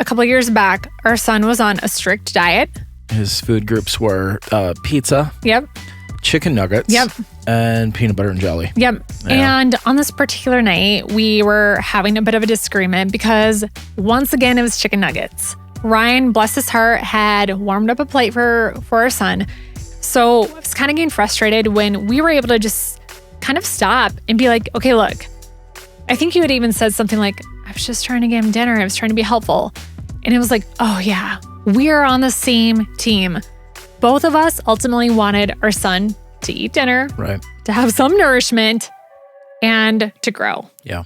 a couple years back, our son was on a strict diet. His food groups were pizza, Yep. chicken nuggets, Yep. and peanut butter and jelly. Yep. Yeah. And on this particular night, we were having a bit of a disagreement because once again, it was chicken nuggets. Ryan, bless his heart, had warmed up a plate for our son. So I was kind of getting frustrated when we were able to just kind of stop and be like, okay, look, I think you had even said something like, I was just trying to get him dinner. I was trying to be helpful. And it was like, oh yeah, we are on the same team. Both of us ultimately wanted our son to eat dinner, Right. to have some nourishment, and to grow. Yeah.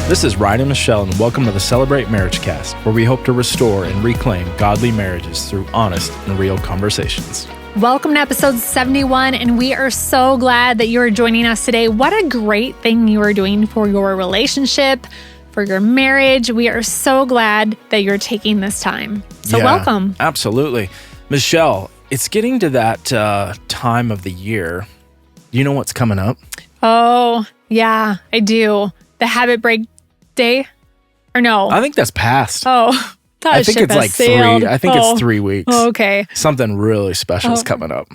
This is Ryan and Michelle, and welcome to the Celebrate MarriageCast, where we hope to restore and reclaim godly marriages through honest and real conversations. Welcome to episode 71, and we are so glad that you are joining us today. What a great thing you are doing for your relationship, for your marriage. We are so glad that you're taking this time. So welcome. Absolutely. Michelle, it's getting to that time of the year. You know what's coming up? Oh, yeah, I do. The habit break day? Or no? I think that's past. Oh, I think it's like sailed. 3. I think it's 3 weeks. Oh, okay. Something really special is coming up.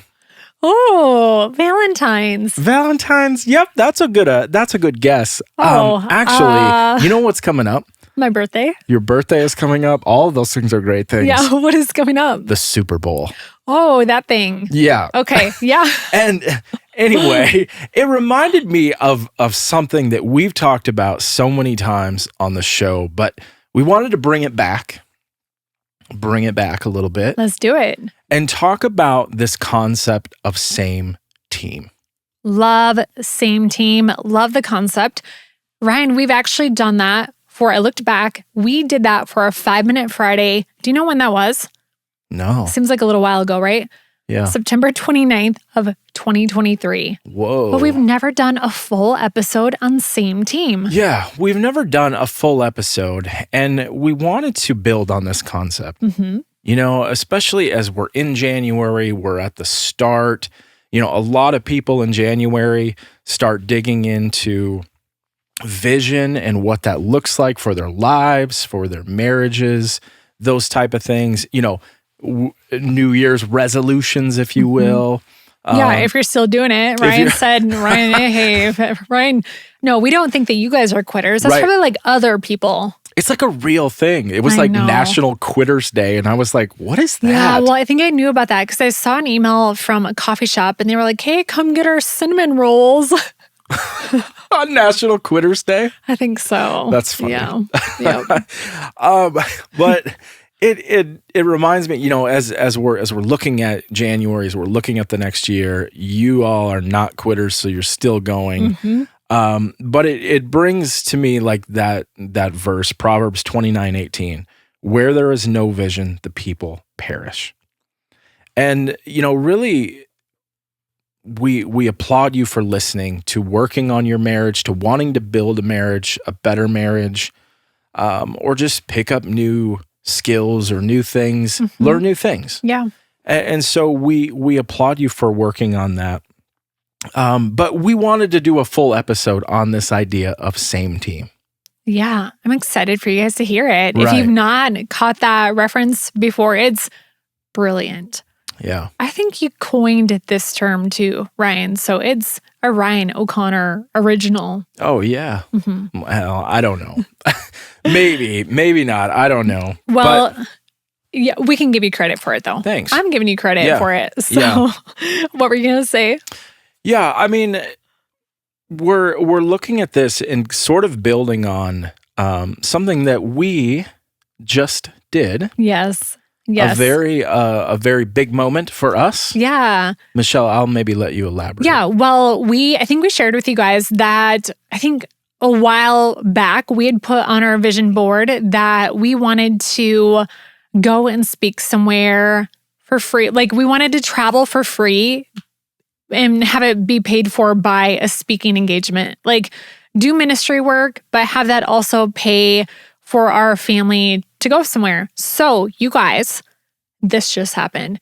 Oh, Valentine's. Valentine's. Yep, that's a good guess. Actually, you know what's coming up? My birthday. Your birthday is coming up. All of those things are great things. Yeah, what is coming up? The Super Bowl. Oh, that thing. Yeah. Okay, yeah. And anyway, it reminded me of something that we've talked about so many times on the show, but we wanted to bring it back a little bit. Let's do it. And talk about this concept of same team. Love same team. Love the concept. Ryan, we've actually done that I looked back. We did that for our 5-Minute Friday. Do you know when that was? No. Seems like a little while ago, right? Yeah. September 29th of 2023. Whoa. But we've never done a full episode on same team. Yeah, we've never done a full episode, and we wanted to build on this concept. Mm-hmm. You know, especially as we're in January, we're at the start. You know, a lot of people in January start digging into vision and what that looks like for their lives, for their marriages, those type of things. You know, New Year's resolutions, if you will. Yeah, if you're still doing it. Ryan, hey, Ryan, no, we don't think that you guys are quitters. That's probably like other people. It's like a real thing. It was like National Quitters Day. And I was like, what is that? Yeah, well, I think I knew about that because I saw an email from a coffee shop and they were like, hey, come get our cinnamon rolls. On National Quitters Day? I think so. That's funny. Yeah. Yep. But it reminds me, you know, as we're looking at January, as we're looking at the next year, you all are not quitters, so you're still going. Mm-hmm. But it brings to me like that verse, Proverbs 29:18, where there is no vision, the people perish. And, you know, really, we applaud you for listening, to working on your marriage, to wanting to build a marriage, a better marriage, or just pick up new skills or new things, learn new things. Yeah. And so we applaud you for working on that. But we wanted to do a full episode on this idea of same team. Yeah. I'm excited for you guys to hear it. Right. If you've not caught that reference before, it's brilliant. Yeah. I think you coined this term too, Ryan. So it's a Ryan O'Connor original. Oh, yeah. Mm-hmm. Well, I don't know. maybe not. I don't know. Well, yeah, we can give you credit for it though. Thanks. I'm giving you credit for it. So what were you going to say? Yeah, I mean, we're looking at this and sort of building on something that we just did. Yes. A very big moment for us. Yeah. Michelle, I'll maybe let you elaborate. Yeah. Well, I think we shared with you guys that I think a while back we had put on our vision board that we wanted to go and speak somewhere for free. Like we wanted to travel for free and have it be paid for by a speaking engagement. Like do ministry work, but have that also pay for our family to go somewhere. So you guys, this just happened.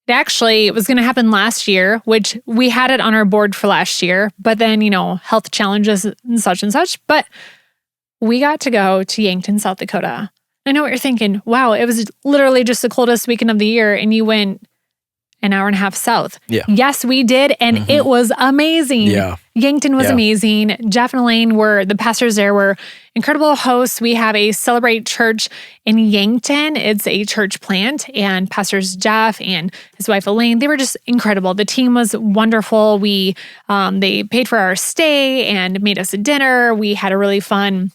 It was going to happen last year, which we had it on our board for last year, but then, health challenges and such. But we got to go to Yankton, South Dakota. I know what you're thinking. Wow, it was literally just the coldest weekend of the year, and you went an hour and a half south. Yeah. Yes, we did, and it was amazing. Yeah. Yankton was amazing. Jeff and Elaine the pastors there were incredible hosts. We have a Celebrate..church in Yankton. It's a church plant, and pastors Jeff and his wife Elaine, they were just incredible. The team was wonderful. They paid for our stay and made us a dinner. We had a really fun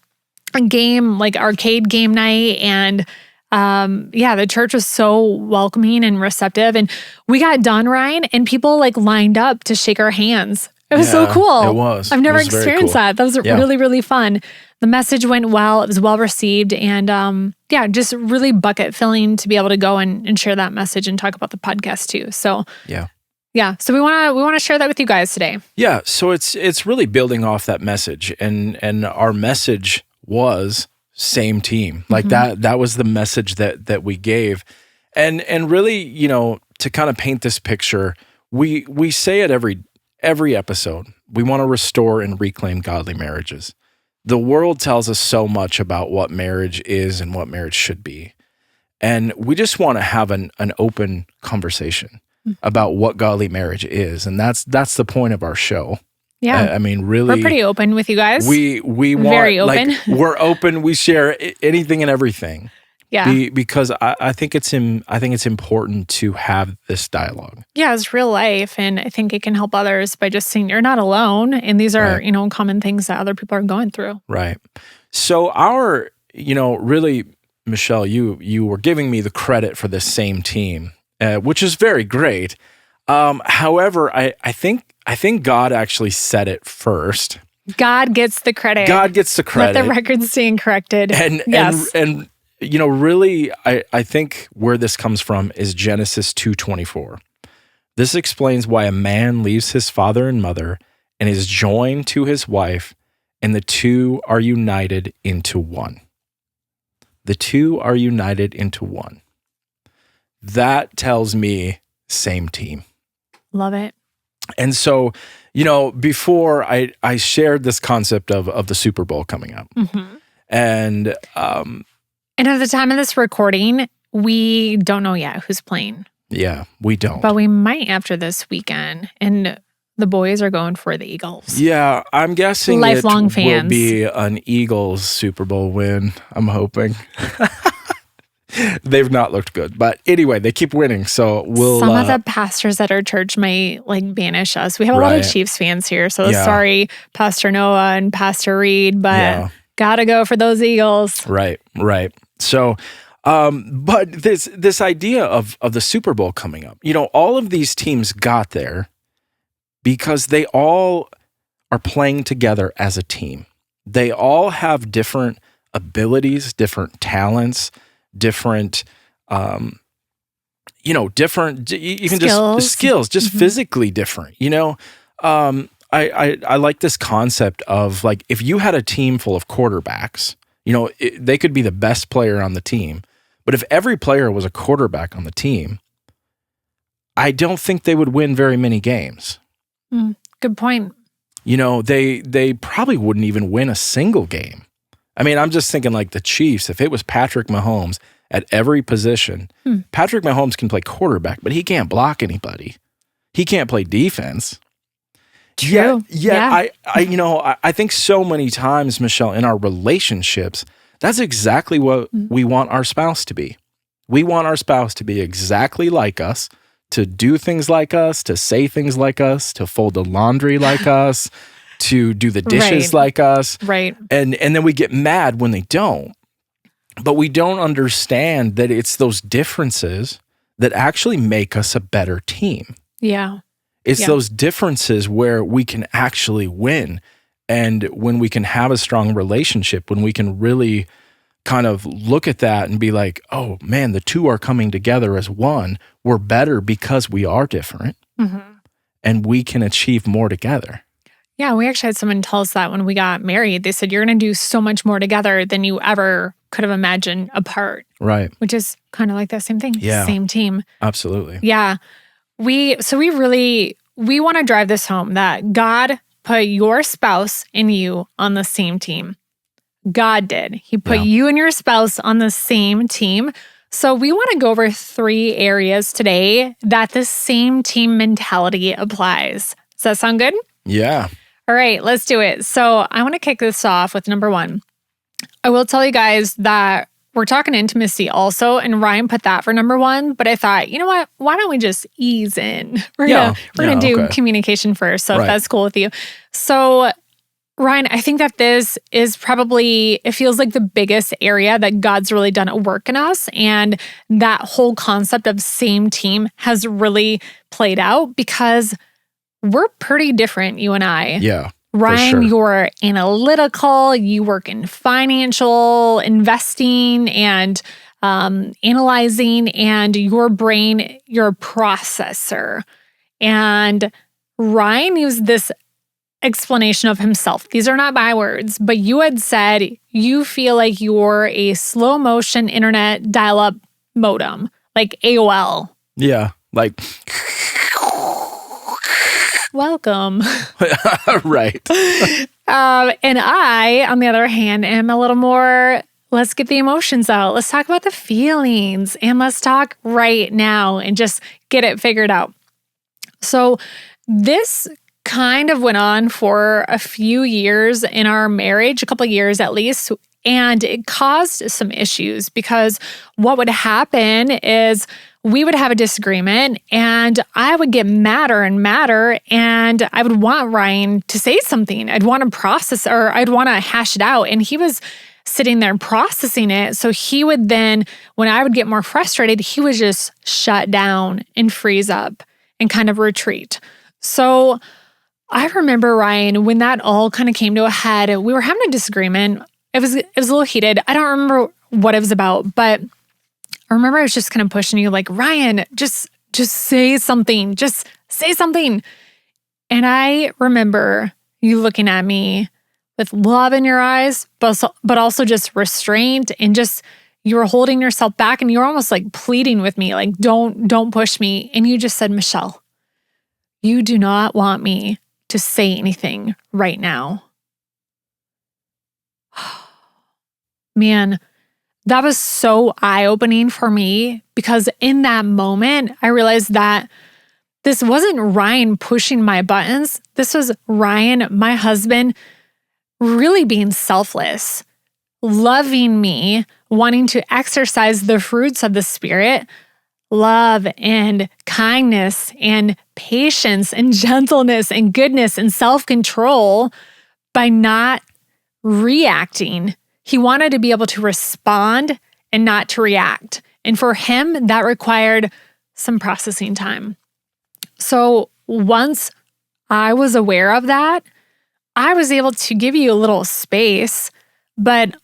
game, like arcade game night, and the church was so welcoming and receptive. And we got done, Ryan, and people like lined up to shake our hands. It was so cool. It was. I've never experienced that. That was really, really fun. The message went well. It was well received, and just really bucket filling to be able to go and share that message and talk about the podcast too. So so we want to share that with you guys today. Yeah. So it's really building off that message, and our message was same team. Like that was the message that we gave. And really, to kind of paint this picture, we say it every episode. We want to restore and reclaim godly marriages. The world tells us so much about what marriage is and what marriage should be. And we just want to have an open conversation about what godly marriage is. And that's the point of our show. Yeah. I mean, really, we're pretty open with you guys. We want, very open. Like, we're open. We share anything and everything. Yeah. Because I think it's important to have this dialogue. Yeah, it's real life, and I think it can help others by just saying you're not alone, and these are common things that other people are going through. Right. So really, Michelle, you were giving me the credit for this same team, which is very great. However, I think God actually said it first. God gets the credit. Let the record stand corrected. And really, I think where this comes from is Genesis 2:24. This explains why a man leaves his father and mother and is joined to his wife, and the two are united into one. The two are united into one. That tells me same team. Love it. And so, before I shared this concept of the Super Bowl coming up. And at the time of this recording, we don't know yet who's playing. Yeah, we don't. But we might after this weekend. And the boys are going for the Eagles. Yeah, I'm guessing lifelong fans will be an Eagles Super Bowl win. I'm hoping. They've not looked good. But anyway, they keep winning. So some of the pastors at our church might banish us. We have a lot of Chiefs fans here. So sorry, Pastor Noah and Pastor Reed, but gotta go for those Eagles. Right. So, but this idea of the Super Bowl coming up, all of these teams got there because they all are playing together as a team. They all have different abilities, different talents, different, different, even skills. Just skills, just physically different, I like this concept of if you had a team full of quarterbacks, they could be the best player on the team, but if every player was a quarterback on the team, I don't think they would win very many games. Good point. They probably wouldn't even win a single game. I mean, I'm just thinking the Chiefs, if it was Patrick Mahomes at every position, Patrick Mahomes can play quarterback, but he can't block anybody. He can't play defense. True. Yeah. I think so many times, Michelle, in our relationships, that's exactly what we want our spouse to be. We want our spouse to be exactly like us, to do things like us, to say things like us, to fold the laundry like us, to do the dishes like us. Right. And then we get mad when they don't. But we don't understand that it's those differences that actually make us a better team. Yeah. It's those differences where we can actually win. And when we can have a strong relationship, when we can really kind of look at that and be like, oh man, the two are coming together as one. We're better because we are different. And we can achieve more together. Yeah, we actually had someone tell us that when we got married. They said, you're going to do so much more together than you ever could have imagined apart. Right. Which is kind of like that same thing. Yeah. Same team. Absolutely. Yeah. We want to drive this home that God put your spouse and you on the same team. God did. He put Yeah. you and your spouse on the same team. So we want to go over 3 areas today that the same team mentality applies. Does that sound good? Yeah. All right, let's do it. So I want to kick this off with number 1. I will tell you guys that we're talking intimacy also, and Ryan put that for number 1, but I thought, you know what? Why don't we just ease in? We're gonna do communication first, so if that's cool with you. So Ryan, I think that this is probably, it feels like the biggest area that God's really done at work in us. And that whole concept of same team has really played out because we're pretty different, you and I. Yeah. Ryan, you're analytical, you work in financial investing and analyzing, and your brain, you're a processor. And Ryan used this explanation of himself. These are not my words, but you had said you feel like you're a slow motion internet dial-up modem, like AOL. Yeah, like welcome. Right. And I, on the other hand, am a little more, let's get the emotions out. Let's talk about the feelings and let's talk right now and just get it figured out. So this kind of went on for a few years in our marriage, a couple of years at least, and it caused some issues because what would happen is we would have a disagreement and I would get madder and madder and I would want Ryan to say something. I'd want to process or I'd want to hash it out. And he was sitting there processing it. So he would then, when I would get more frustrated, he would just shut down and freeze up and kind of retreat. So I remember, Ryan, when that all kind of came to a head, we were having a disagreement. It was a little heated. I don't remember what it was about, but I remember I was just kind of pushing you like, Ryan, just say something. Just say something. And I remember you looking at me with love in your eyes, but also just restraint and just you were holding yourself back and you were almost like pleading with me, like, don't push me. And you just said, Michelle, you do not want me to say anything right now. Man, that was so eye-opening for me because in that moment, I realized that this wasn't Ryan pushing my buttons. This was Ryan, my husband, really being selfless, loving me, wanting to exercise the fruits of the Spirit, love and kindness and patience and gentleness and goodness and self-control by not reacting. He wanted to be able to respond and not to react. And for him, that required some processing time. So once I was aware of that, I was able to give you a little space. But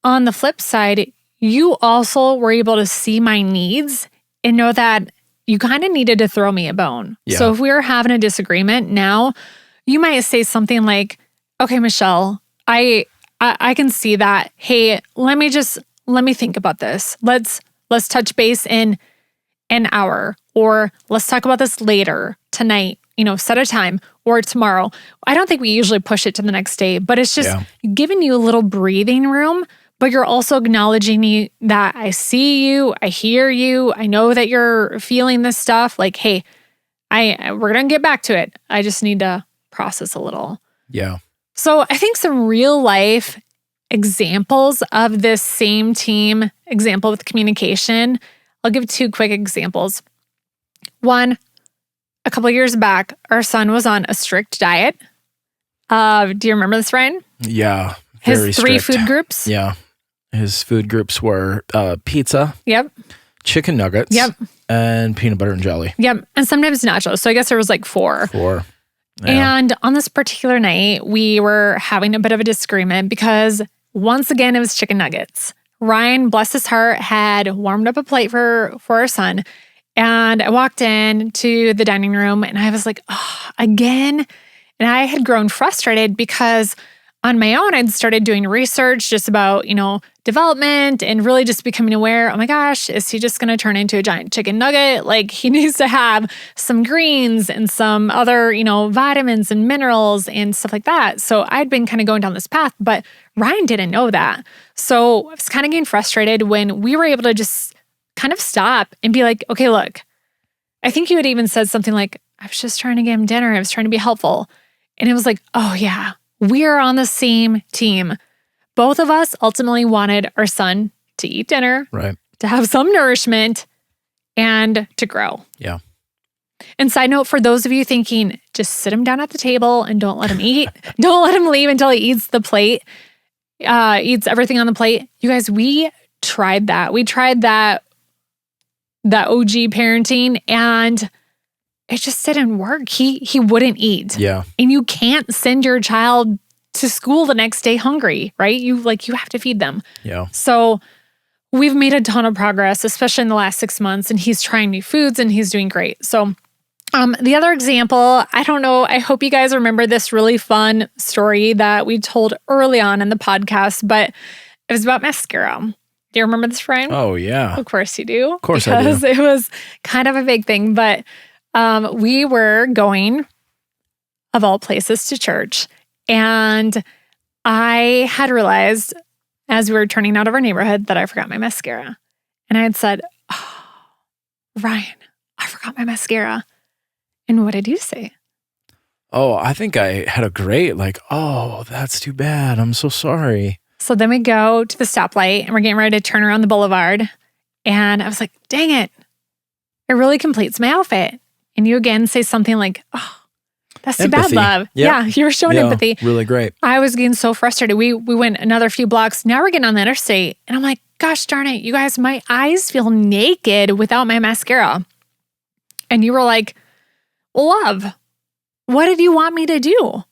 on the flip side, you also were able to see my needs and know that you kind of needed to throw me a bone. Yeah. So if we were having a disagreement now, you might say something like, okay, Michelle, I can see that. Hey, let me think about this. Let's touch base in an hour, or let's talk about this later tonight, set a time, or tomorrow. I don't think we usually push it to the next day, but it's just giving you a little breathing room, but you're also acknowledging me that I see you, I hear you, I know that you're feeling this stuff. Like, hey, we're going to get back to it. I just need to process a little. Yeah. So I think some real life examples of this same team example with communication, I'll give 2 quick examples. One, a couple of years back, our son was on a strict diet. Do you remember this, Ryan? Yeah. His 3 food groups? Yeah. His food groups were pizza. Yep. Chicken nuggets. Yep. And peanut butter and jelly. Yep. And sometimes nachos. So I guess there was like 4. 4. Yeah. And on this particular night, we were having a bit of a disagreement because once again, it was chicken nuggets. Ryan, bless his heart, had warmed up a plate for our son. And I walked in to the dining room and I was like, oh, again? And I had grown frustrated because on my own, I'd started doing research just about, development and really just becoming aware, oh my gosh, is he just going to turn into a giant chicken nugget? Like he needs to have some greens and some other, vitamins and minerals and stuff like that. So I'd been kind of going down this path, but Ryan didn't know that. So I was kind of getting frustrated when we were able to just kind of stop and be like, okay, look, I think you had even said something like, I was just trying to get him dinner. I was trying to be helpful. And it was like, oh yeah, we're on the same team. Both of us ultimately wanted our son to eat dinner, right, to have some nourishment, and to grow. Yeah. And side note, for those of you thinking, just sit him down at the table and don't let him eat. Don't let him leave until he eats the plate, eats everything on the plate. You guys, we tried that. We tried that OG parenting, and it just didn't work. He wouldn't eat. Yeah. And you can't send your child to school the next day hungry, right? You have to feed them. Yeah. So we've made a ton of progress, especially in the last 6 months, and he's trying new foods and he's doing great. So the other example, I don't know, I hope you guys remember this really fun story that we told early on in the podcast, but it was about mascara. Do you remember this, Brian? Oh, yeah. Of course you do. Of course I do. Because it was kind of a big thing, but we were going, of all places, to church. And I had realized as we were turning out of our neighborhood that I forgot my mascara. And I had said, oh, Ryan, I forgot my mascara. And what did you say? Oh, I think I had a great, oh, that's too bad. I'm so sorry. So then we go to the stoplight and we're getting ready to turn around the boulevard. And I was like, dang it. It really completes my outfit. And you again say something like, oh, that's too empathy. bad, love. Yep. Yeah, you were showing empathy. Really great. I was getting so frustrated. We went another few blocks. Now we're getting on the interstate. And I'm like, gosh darn it, you guys, my eyes feel naked without my mascara. And you were like, love, what did you want me to do?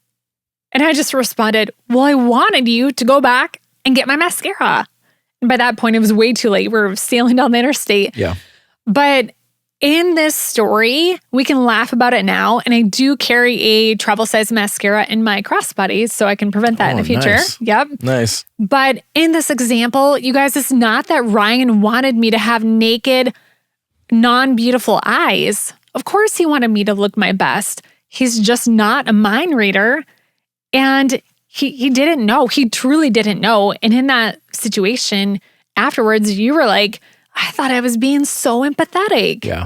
And I just responded, well, I wanted you to go back and get my mascara. And by that point, it was way too late. We were sailing down the interstate. Yeah. But in this story, we can laugh about it now. And I do carry a travel size mascara in my crossbody, so I can prevent that in the future. Nice. Yep. Nice. But in this example, you guys, it's not that Ryan wanted me to have naked, non-beautiful eyes. Of course, he wanted me to look my best. He's just not a mind reader. And he didn't know. He truly didn't know. And in that situation, afterwards, you were like, I thought I was being so empathetic. Yeah.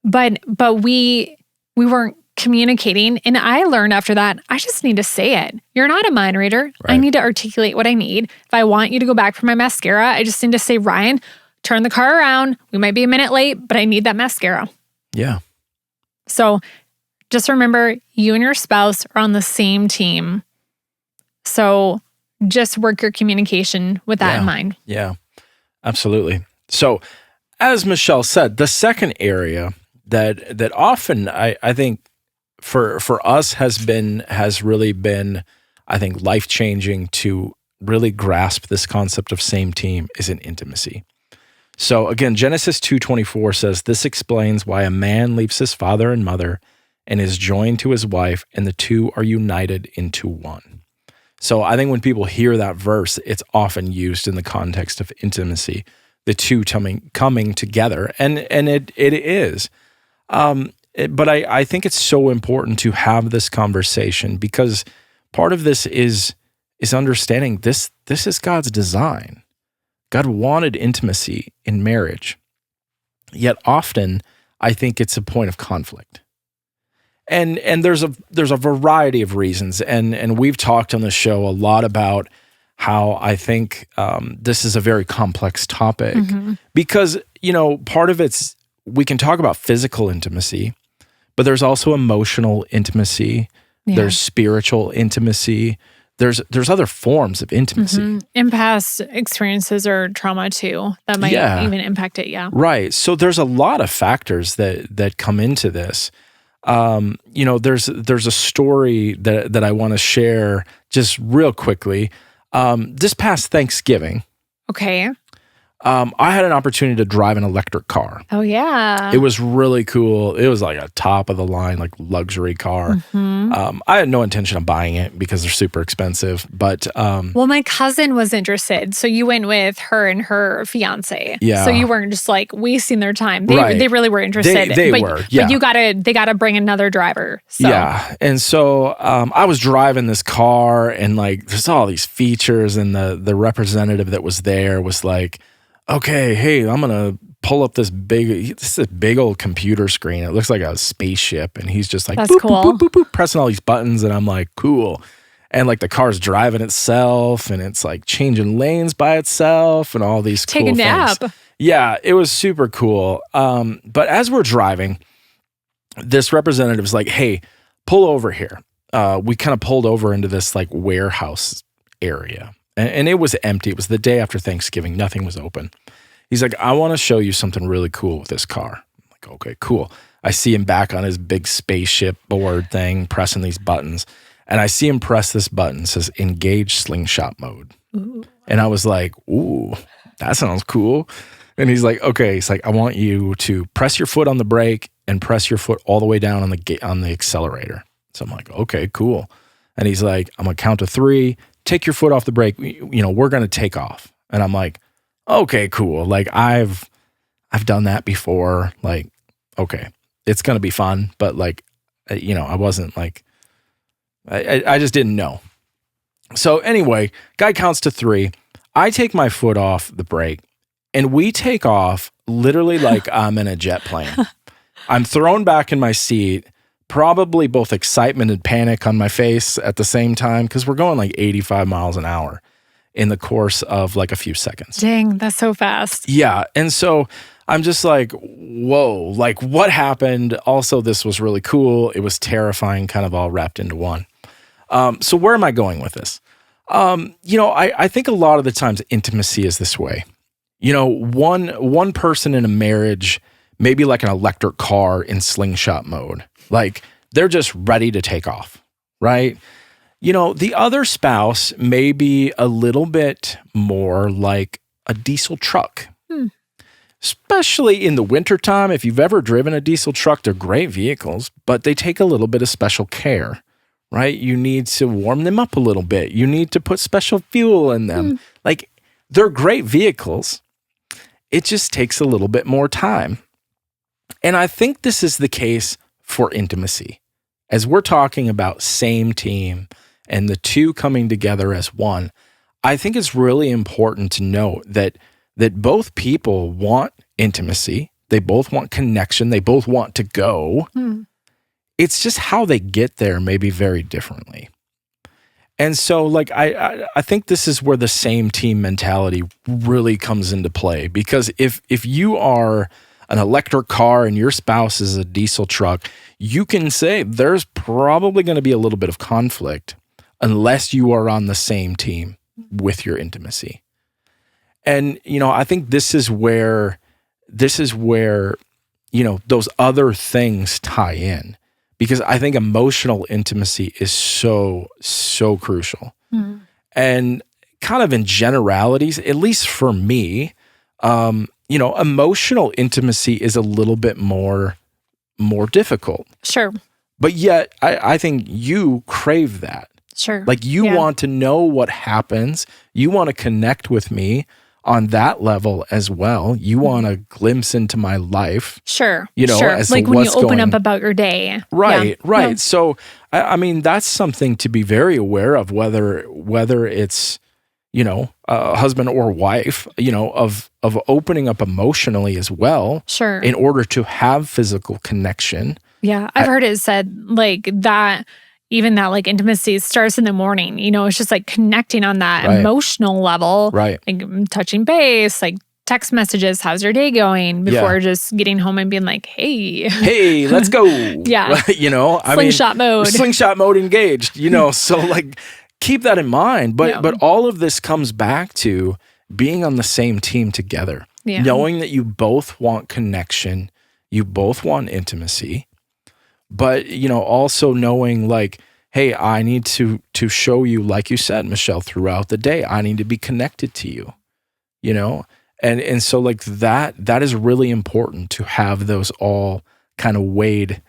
But we weren't communicating. And I learned after that, I just need to say it. You're not a mind reader. Right. I need to articulate what I need. If I want you to go back for my mascara, I just need to say, Ryan, turn the car around. We might be a minute late, but I need that mascara. Yeah. So just remember, you and your spouse are on the same team. So just work your communication with that in mind. Yeah, absolutely. So as Michelle said, the second area that often I think for us has really been, I think, life-changing to really grasp this concept of same team is in intimacy. So again, Genesis 2:24 says, this explains why a man leaves his father and mother and is joined to his wife, and the two are united into one. So I think when people hear that verse, it's often used in the context of intimacy, the two coming together, and it is. But I think it's so important to have this conversation, because part of this is understanding this is God's design. God wanted intimacy in marriage, yet often I think it's a point of conflict. And there's a variety of reasons, and we've talked on the show a lot about how I think this is a very complex topic, because part of it's, we can talk about physical intimacy, but there's also emotional intimacy. Yeah. There's spiritual intimacy. There's other forms of intimacy. In past experiences or trauma too, that might even impact it. Yeah. Right. So there's a lot of factors that come into this. There's a story that I want to share just real quickly. This past Thanksgiving. Okay. I had an opportunity to drive an electric car. Oh, yeah. It was really cool. It was like a top of the line, like luxury car. I had no intention of buying it because they're super expensive. But well, my cousin was interested. So you went with her and her fiance. Yeah. So you weren't just like wasting their time. Right. They really were interested. They were. Yeah. But they gotta bring another driver. So. Yeah. And so I was driving this car and like there's all these features, and the representative that was there was like, okay, hey, I'm gonna pull up this big old computer screen. It looks like a spaceship, and he's just like, that's boop, cool. boop, boop, boop, boop, pressing all these buttons, and I'm like, cool. And like the car's driving itself, and it's like changing lanes by itself, and all these cool things. Take a nap. Yeah, it was super cool. But as we're driving, this representative's like, hey, pull over here. We kind of pulled over into this like warehouse area. And it was empty. It was the day after Thanksgiving. Nothing was open. He's like, I want to show you something really cool with this car. I'm like, okay, cool. I see him back on his big spaceship board thing, pressing these buttons. And I see him press this button. It says, engage slingshot mode. Ooh. And I was like, ooh, that sounds cool. And he's like, okay. He's like, I want you to press your foot on the brake and press your foot all the way down on the accelerator. So I'm like, okay, cool. And he's like, I'm going to count to 3. Take your foot off the brake. We're going to take off. And I'm like, okay, cool. Like I've done that before. Like, okay, it's going to be fun. But like, I wasn't like, I just didn't know. So anyway, guy counts to 3. I take my foot off the brake and we take off literally like I'm in a jet plane. I'm thrown back in my seat. Probably both excitement and panic on my face at the same time because we're going like 85 miles an hour in the course of like a few seconds. Dang, that's so fast. Yeah. And so I'm just like, whoa, like what happened? Also, this was really cool. It was terrifying, kind of all wrapped into one. So where am I going with this? I think a lot of the times intimacy is this way. One person in a marriage, maybe like an electric car in slingshot mode. Like they're just ready to take off, right? The other spouse may be a little bit more like a diesel truck, especially in the wintertime. If you've ever driven a diesel truck, they're great vehicles, but they take a little bit of special care, right? You need to warm them up a little bit. You need to put special fuel in them. Like they're great vehicles. It just takes a little bit more time. And I think this is the case for intimacy. As we're talking about same team and the two coming together as one, I think it's really important to note that both people want intimacy. They both want connection. They both want to go. It's just how they get there maybe very differently. And so like I think this is where the same team mentality really comes into play, because if you are an electric car and your spouse is a diesel truck, you can say there's probably going to be a little bit of conflict unless you are on the same team with your intimacy. And, I think this is where, those other things tie in, because I think emotional intimacy is so, so crucial. And kind of in generalities, at least for me, emotional intimacy is a little bit more difficult. Sure. But yet, I think you crave that. Sure. Like you want to know what happens. You want to connect with me on that level as well. You want a glimpse into my life. Sure. Sure. As like when you open up about your day. Right. Yeah. Right. Yeah. So, I mean, that's something to be very aware of, whether it's, a husband or wife, of opening up emotionally as well. Sure. In order to have physical connection. Yeah. I've heard it said like that, even that like intimacy starts in the morning, it's just like connecting on that emotional level. Right. Like touching base, like text messages, how's your day going, before just getting home and being like, hey, let's go. Yeah. Slingshot mode. Slingshot mode engaged, so like, keep that in mind. But all of this comes back to being on the same team together, knowing that you both want connection, you both want intimacy, but also knowing like, hey, I need to show you, like you said, Michelle, throughout the day, I need to be connected to you, And so like that is really important to have those all kind of weighed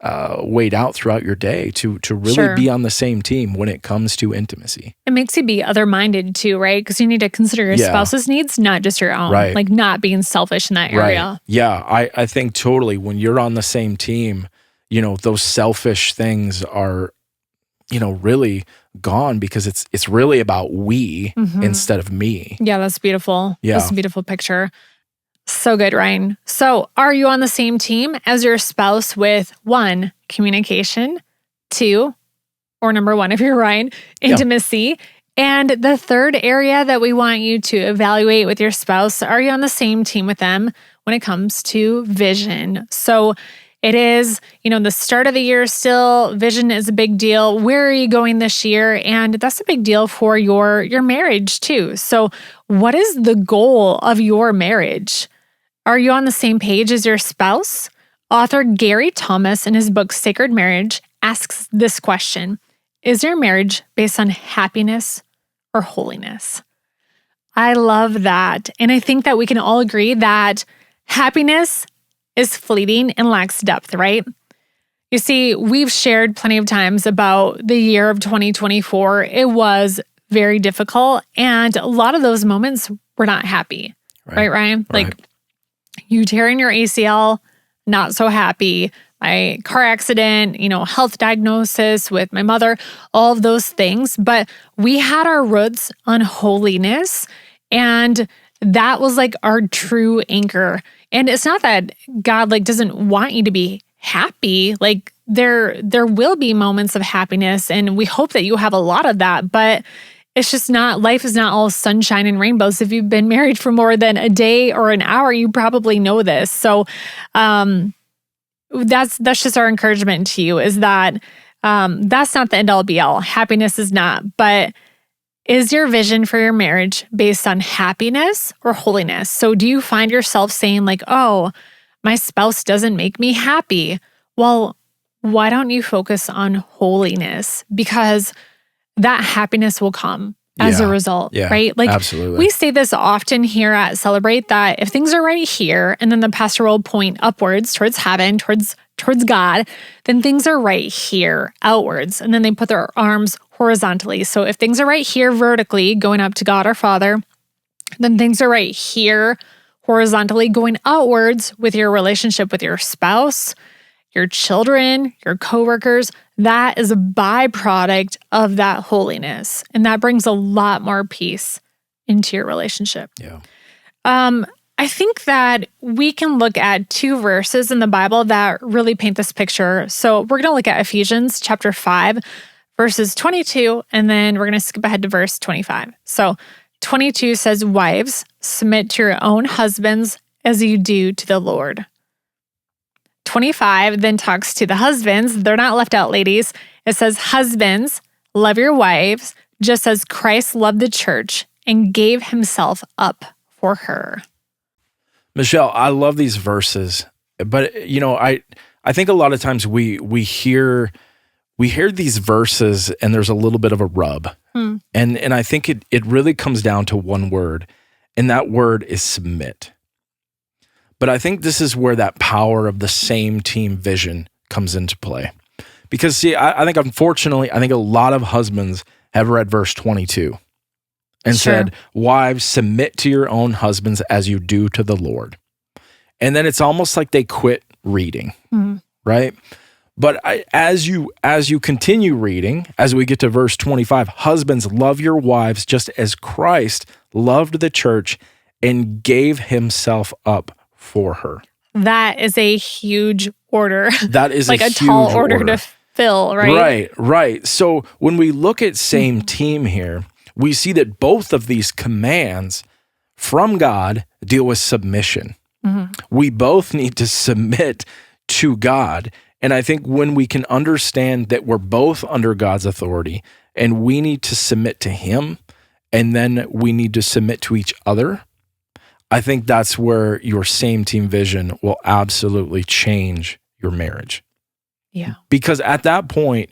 out throughout your day to really be on the same team when it comes to intimacy. It makes you be other-minded too, right? Because you need to consider your spouse's needs, not just your own. Right. Like not being selfish in that area. Right. Yeah, I think totally when you're on the same team, those selfish things are, really gone because it's really about we instead of me. Yeah, that's beautiful. Yeah. That's a beautiful picture. So good, Ryan. So are you on the same team as your spouse with 1, communication, 2, or number 1 if you're Ryan, intimacy, and the third area that we want you to evaluate with your spouse, are you on the same team with them when it comes to vision? So it is, the start of the year still, vision is a big deal. Where are you going this year? And that's a big deal for your marriage too. So what is the goal of your marriage? Are you on the same page as your spouse? Author Gary Thomas, in his book Sacred Marriage, asks this question: is your marriage based on happiness or holiness? I love that. And I think that we can all agree that happiness is fleeting and lacks depth, right? You see, we've shared plenty of times about the year of 2024. It was very difficult, and a lot of those moments were not happy, right, Ryan? Like you tearing your ACL, not so happy. My car accident, health diagnosis with my mother, all of those things. But we had our roots on holiness, and that was like our true anchor. And it's not that God doesn't want you to be happy. Like there will be moments of happiness, and we hope that you have a lot of that, but it's just not, life is not all sunshine and rainbows. If you've been married for more than a day or an hour, you probably know this. So that's just our encouragement to you, is that that's not the end all be all. Happiness is not, but is your vision for your marriage based on happiness or holiness? So do you find yourself saying oh, my spouse doesn't make me happy? Well, why don't you focus on holiness? Because that happiness will come as a result, right? Absolutely. We say this often here at Celebrate, that if things are right here, and then the pastor will point upwards towards heaven, towards God, then things are right here outwards. And then they put their arms horizontally. So if things are right here vertically, going up to God our Father, then things are right here horizontally, going outwards with your relationship with your spouse, your children, your coworkers. That is a byproduct of that holiness. And that brings a lot more peace into your relationship. Yeah. I think that we can look at 2 verses in the Bible that really paint this picture. So we're going to look at Ephesians chapter 5, verses 22, and then we're going to skip ahead to verse 25. So 22 says, "Wives, submit to your own husbands as you do to the Lord." 25 then talks to the husbands. They're not left out, ladies. It says, "Husbands, love your wives, just as Christ loved the church and gave himself up for her." Michelle, I love these verses, but I think a lot of times we hear these verses and there's a little bit of a rub. And I think it really comes down to one word, and that word is submit. But I think this is where that power of the same team vision comes into play. Because see, I think unfortunately, a lot of husbands have read verse 22 and said, "Wives, submit to your own husbands as you do to the Lord." And then it's almost like they quit reading, right? But as you continue reading, as we get to verse 25, "Husbands, love your wives just as Christ loved the church and gave himself up for her." That is a huge order. That is like a huge tall order to fill, right? Right. So when we look at same team here, we see that both of these commands from God deal with submission. We both need to submit to God. And I think when we can understand that we're both under God's authority and we need to submit to him, and then we need to submit to each other, I think that's where your same team vision will absolutely change your marriage. Yeah. Because at that point,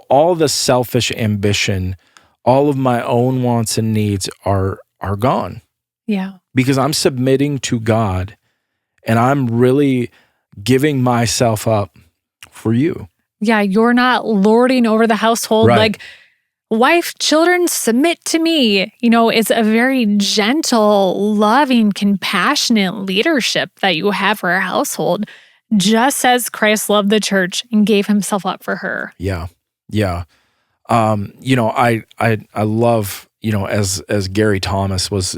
all the selfish ambition, all of my own wants and needs are gone. Yeah. Because I'm submitting to God and I'm really giving myself up for you. Yeah, you're not lording over the household. Right. Like, wife, children, submit to me. It's a very gentle, loving, compassionate leadership that you have for a household, just as Christ loved the church and gave himself up for her. Yeah. Yeah. I love, as Gary Thomas was,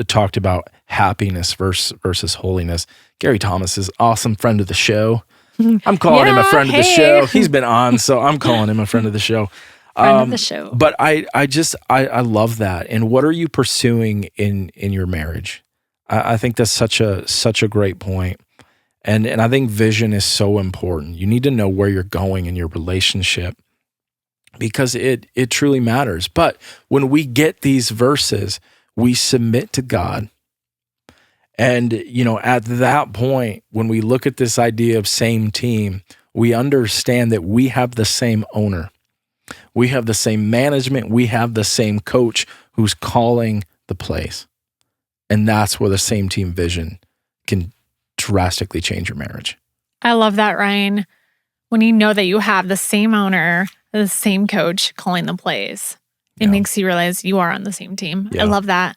talked about happiness versus holiness. Gary Thomas is awesome friend of the show. I'm calling him a friend of the show. He's been on, so I'm calling him a friend of the show. Friend of the show. But I love that. And what are you pursuing in your marriage? I think that's such a great point. And I think vision is so important. You need to know where you're going in your relationship because it truly matters. But when we get these verses, we submit to God. And, at that point, when we look at this idea of same team, we understand that we have the same owner. We have the same management. We have the same coach who's calling the plays. And that's where the same team vision can drastically change your marriage. I love that, Ryan. When you know that you have the same owner, the same coach calling the plays, it makes you realize you are on the same team. Yeah. I love that.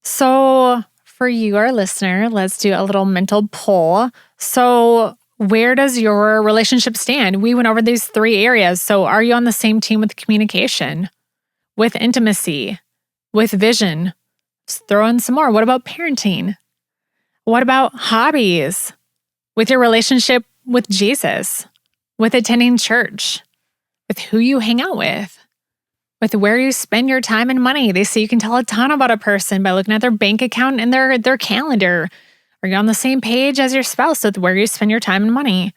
So for you, our listener, let's do a little mental poll. So where does your relationship stand? We went over these 3 areas. So are you on the same team with communication, with intimacy, with vision? Let's throw in some more. What about parenting? What about hobbies? With your relationship with Jesus, with attending church, with who you hang out with where you spend your time and money. They say you can tell a ton about a person by looking at their bank account and their calendar. Are you on the same page as your spouse with where you spend your time and money?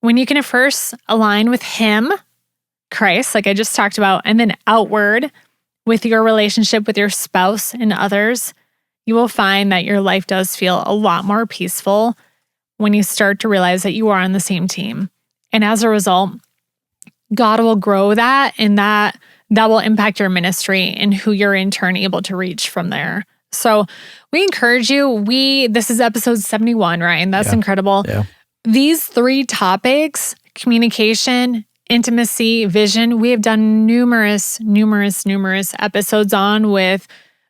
When you can first align with him, Christ, like I just talked about, and then outward with your relationship with your spouse and others, you will find that your life does feel a lot more peaceful when you start to realize that you are on the same team. And as a result, God will grow that, and that will impact your ministry and who you're in turn able to reach from there. So we encourage you. This is episode 71, Ryan. That's incredible. Yeah. These 3 topics, communication, intimacy, vision, we have done numerous episodes on with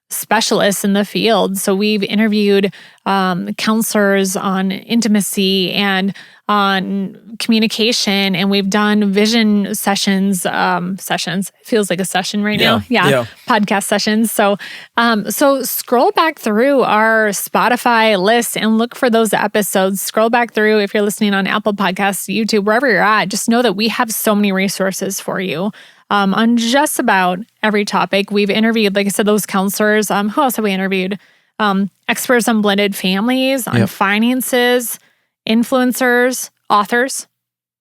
specialists in the field. So we've interviewed counselors on intimacy and on communication, and we've done vision sessions. It feels like a session right now. Yeah. Podcast sessions. So scroll back through our Spotify list and look for those episodes. Scroll back through if you're listening on Apple Podcasts, YouTube, wherever you're at. Just know that we have so many resources for you. On just about every topic. We've interviewed, like I said, those counselors. Who else have we interviewed? Experts on blended families, on finances, influencers, authors.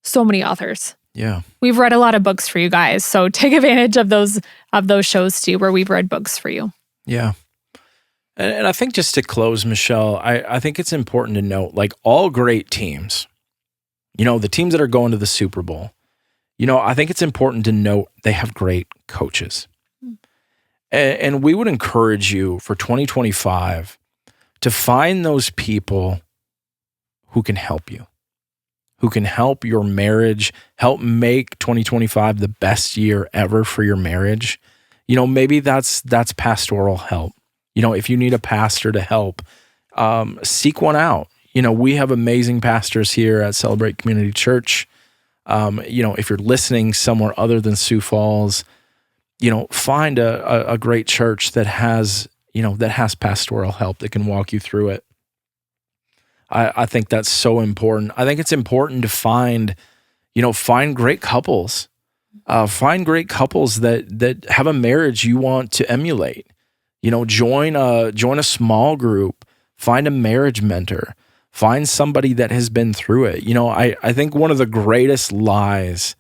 So many authors. Yeah. We've read a lot of books for you guys. So take advantage of those shows too, where we've read books for you. Yeah. And I think just to close, Michelle, I think it's important to note, like all great teams, the teams that are going to the Super Bowl, I think it's important to note they have great coaches. And we would encourage you for 2025 to find those people who can help you, who can help your marriage, help make 2025 the best year ever for your marriage. Maybe that's pastoral help. If you need a pastor to help, seek one out. We have amazing pastors here at Celebrate Church. If you're listening somewhere other than Sioux Falls, find a great church that has pastoral help that can walk you through it. I think that's so important. I think it's important to find great couples. Find great couples that have a marriage you want to emulate. Join a small group. Find a marriage mentor. Find somebody that has been through it. I think one of the greatest lies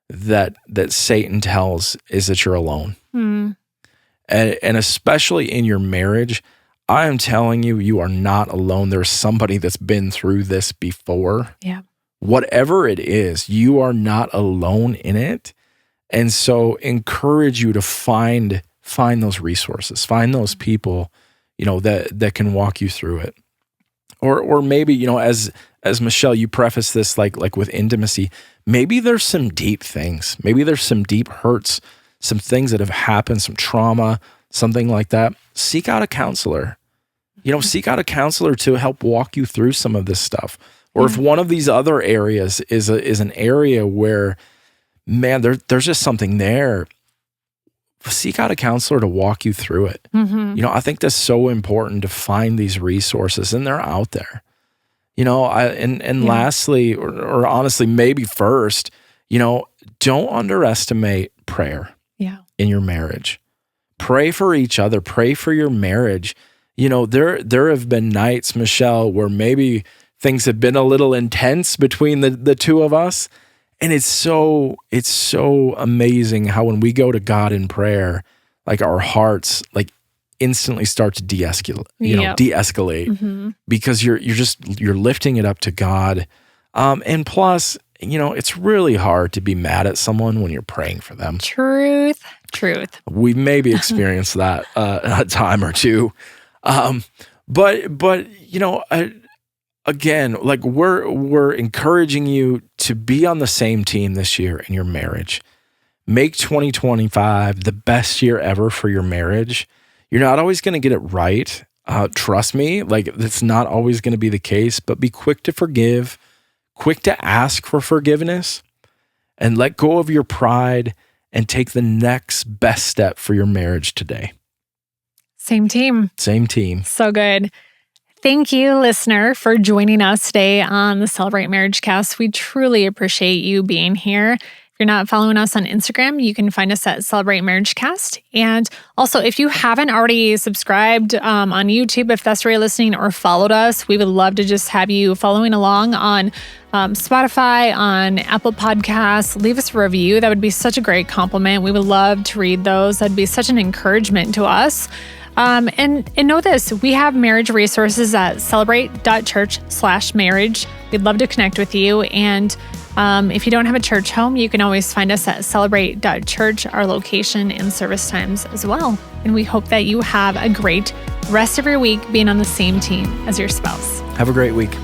that Satan tells is that you're alone. And especially in your marriage, I am telling you, you are not alone. There's somebody that's been through this before. Yeah. Whatever it is, you are not alone in it. And so encourage you to find those resources, find those people, that can walk you through it. Or maybe, as Michelle, you preface this like with intimacy, maybe there's some deep things. Maybe there's some deep hurts, some things that have happened, some trauma, something like that. Seek out a counselor. Seek out a counselor to help walk you through some of this stuff. Or if one of these other areas is an area where, man, there's just something there, seek out a counselor to walk you through it. I think that's so important to find these resources, and they're out there. Lastly, or honestly, maybe first, don't underestimate prayer in your marriage. Pray for each other. Pray for your marriage. There have been nights, Michelle, where maybe things have been a little intense between the two of us. And it's so amazing how when we go to God in prayer, like our hearts like instantly start to de-escalate, because you're lifting it up to God. And plus, it's really hard to be mad at someone when you're praying for them. Truth. We've maybe experienced that a time or two. But again, like we're encouraging you to be on the same team this year in your marriage. Make 2025 the best year ever for your marriage. You're not always going to get it right. Trust me, like that's not always going to be the case, but be quick to forgive, quick to ask for forgiveness, and let go of your pride and take the next best step for your marriage today. Same team. So good. Thank you, listener, for joining us today on the Celebrate MarriageCast. We truly appreciate you being here. If you're not following us on Instagram, you can find us at Celebrate MarriageCast. And also, if you haven't already subscribed on YouTube, if that's where you're listening, or followed us, we would love to just have you following along on Spotify, on Apple Podcasts. Leave us a review. That would be such a great compliment. We would love to read those. That'd be such an encouragement to us. And know this, we have marriage resources at Celebrate.church/marriage. We'd love to connect with you. And if you don't have a church home, you can always find us at Celebrate.church, our location and service times as well. And we hope that you have a great rest of your week being on the same team as your spouse. Have a great week.